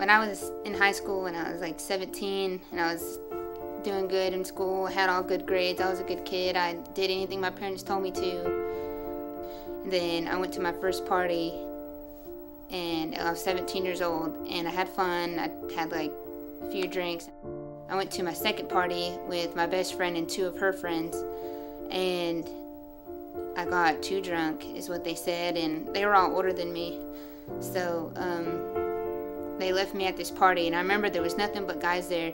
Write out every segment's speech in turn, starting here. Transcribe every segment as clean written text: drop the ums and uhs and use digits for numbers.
When I was in high school, when I was like 17, and I was doing good in school, had all good grades, I was a good kid, I did anything my parents told me to. And then I went to my first party, and I was 17 years old, and I had fun. I had like a few drinks. I went to my second party with my best friend and two of her friends, and I got too drunk, is what they said, and they were all older than me. So they left me at this party, and I remember there was nothing but guys there,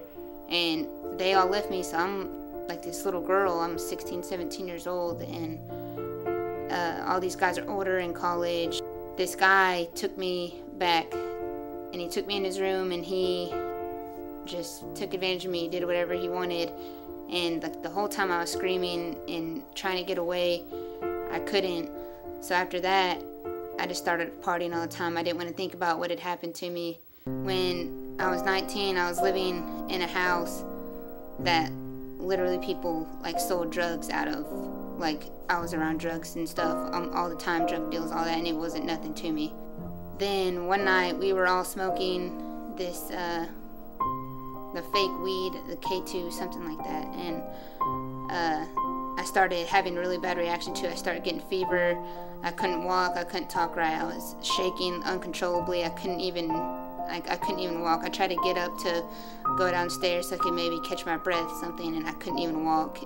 and they all left me, so I'm like this little girl. I'm 16, 17 years old, and all these guys are older in college. This guy took me back, and he took me in his room, and he just took advantage of me, did whatever he wanted, and the whole time I was screaming and trying to get away, I couldn't. So after that, I just started partying all the time. I didn't want to think about what had happened to me. When I was 19, I was living in a house that literally people like sold drugs out of. Like, I was around drugs and stuff all the time, drug deals, all that, and it wasn't nothing to me. Then one night we were all smoking this the fake weed, the K2, something like that, and I started having a really bad reaction to it. I started getting fever. I couldn't walk, I couldn't talk right, I was shaking uncontrollably. I couldn't even walk. I tried to get up to go downstairs so I could maybe catch my breath, something, and I couldn't even walk.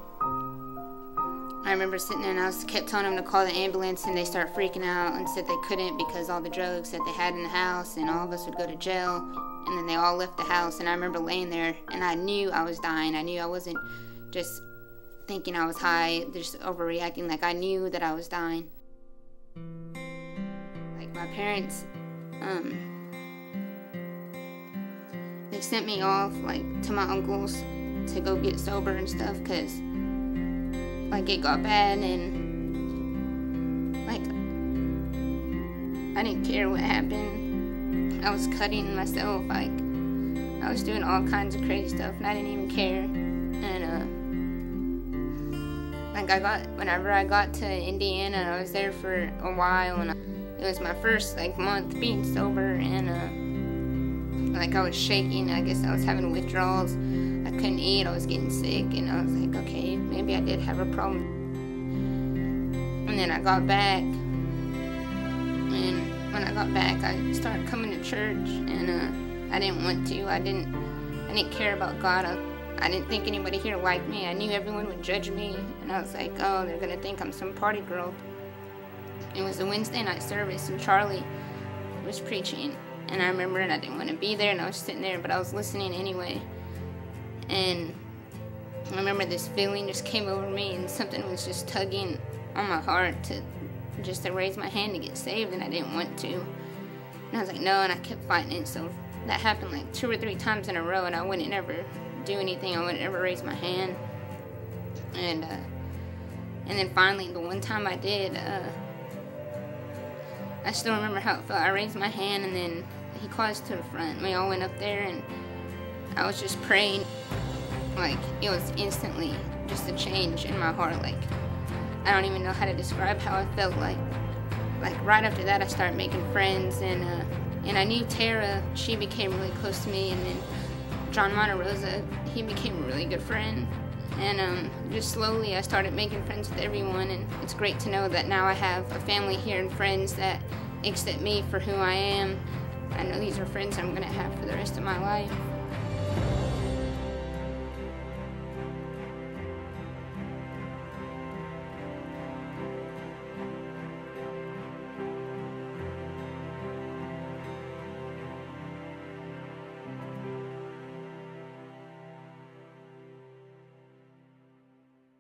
I remember sitting there, and I kept telling them to call the ambulance, and they started freaking out and said they couldn't because all the drugs that they had in the house, and all of us would go to jail. And then they all left the house, and I remember laying there, and I knew I was dying. I knew I wasn't just thinking I was high, just overreacting. Like, I knew that I was dying. Like, my parents, they sent me off, like, to my uncle's to go get sober and stuff, because like, it got bad, and like, I didn't care what happened. I was cutting myself, like, I was doing all kinds of crazy stuff, and I didn't even care. And like, whenever I got to Indiana, I was there for a while, and it was my first like month being sober, and like, I was shaking. I guess I was having withdrawals. I couldn't eat, I was getting sick, and I was like, okay, maybe I did have a problem. And then I got back, and when I got back, I started coming to church, and I didn't want to. I didn't care about God. I didn't think anybody here liked me. I knew everyone would judge me, and I was like, oh, they're gonna think I'm some party girl. It was a Wednesday night service, and Charlie was preaching, and I remember, and I didn't want to be there, and I was sitting there, but I was listening anyway. And I remember this feeling just came over me, and something was just tugging on my heart to raise my hand to get saved, and I didn't want to. And I was like, no, and I kept fighting it. So that happened like 2 or 3 times in a row, and I wouldn't ever do anything. I wouldn't ever raise my hand. And then finally, the one time I did, I still remember how it felt. I raised my hand, and then he called us to the front, and we all went up there, and I was just praying. Like, it was instantly just a change in my heart. Like, I don't even know how to describe how I felt. Like right after that, I started making friends, and I knew Tara. She became really close to me, and then John Monterosa, he became a really good friend. And just slowly, I started making friends with everyone, and it's great to know that now I have a family here and friends that accept me for who I am. I know these are friends I'm gonna have for the rest of my life.